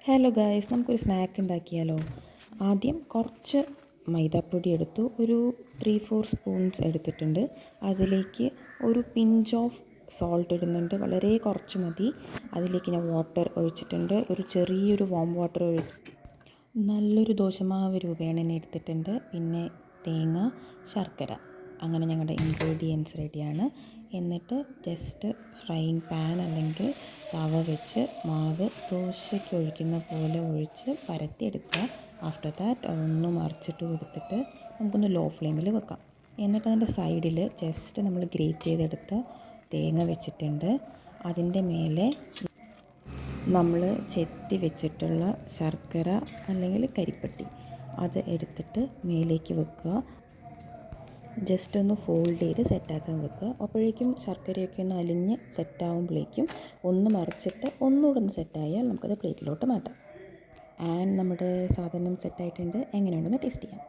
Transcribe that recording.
Hello guys, നമുക്കൊരു snack ഉണ്ടാക്കിയാലോ. ആദ്യം കുറച്ച് മൈദാപ്പൊടി എടുത്തു, ഒരു 3-4 സ്പൂൺസ് എടുത്തിട്ടുണ്ട്. അതിലേക്ക് ഒരു പിഞ്ച് ഓഫ് സോൾട്ട് ഇടുന്നുണ്ട്, വളരെ കുറച്ച് മതി. അതിലേക്ക് ഞാൻ വാട്ടർ ഒഴിച്ചിട്ടുണ്ട്, ഒരു ചെറിയൊരു വാം വാട്ടർ നല്ലൊരു ദോശമാവ് രൂപേണ തന്നെ എടുത്തിട്ടുണ്ട്. പിന്നെ തേങ്ങ, ശർക്കര, അങ്ങനെ ഞങ്ങളുടെ ഇൻഗ്രീഡിയൻസ് റെഡിയാണ്. എന്നിട്ട് ജസ്റ്റ് ഫ്രൈയിങ് പാൻ അല്ലെങ്കിൽ തവ വെച്ച് മാവ് ദോശയ്ക്ക് ഒഴിക്കുന്ന പോലെ ഒഴിച്ച് പരത്തിയെടുക്കുക. ആഫ്റ്റർ ദാറ്റ് ഒന്ന് മറിച്ചിട്ട് കൊടുത്തിട്ട് നമുക്കൊന്ന് ലോ ഫ്ലെയിമിൽ വെക്കാം. എന്നിട്ട് അതിൻ്റെ സൈഡിൽ ജസ്റ്റ് നമ്മൾ ഗ്രേറ്റ് ചെയ്തെടുത്ത തേങ്ങ വെച്ചിട്ടുണ്ട്. അതിൻ്റെ മേലെ നമ്മൾ ചെത്തി വെച്ചിട്ടുള്ള ശർക്കര അല്ലെങ്കിൽ കരിപ്പട്ടി അത് എടുത്തിട്ട് മേലേക്ക് വെക്കുക. ജസ്റ്റ് ഒന്ന് ഫോൾഡ് ചെയ്ത് സെറ്റാക്കാൻ വെക്കുക. അപ്പോഴേക്കും ശർക്കരയൊക്കെ ഒന്ന് അലിഞ്ഞ് സെറ്റാകുമ്പോഴേക്കും ഒന്ന് മറിച്ചിട്ട് ഒന്നുകൂടെ ഒന്ന് സെറ്റായാൽ നമുക്കത് പ്ലേറ്റിലോട്ട് മാറ്റാം. ആൻഡ് നമ്മുടെ സാധനം സെറ്റായിട്ടുണ്ട്. എങ്ങനെയുണ്ടെന്ന് ടേസ്റ്റ് ചെയ്യാം.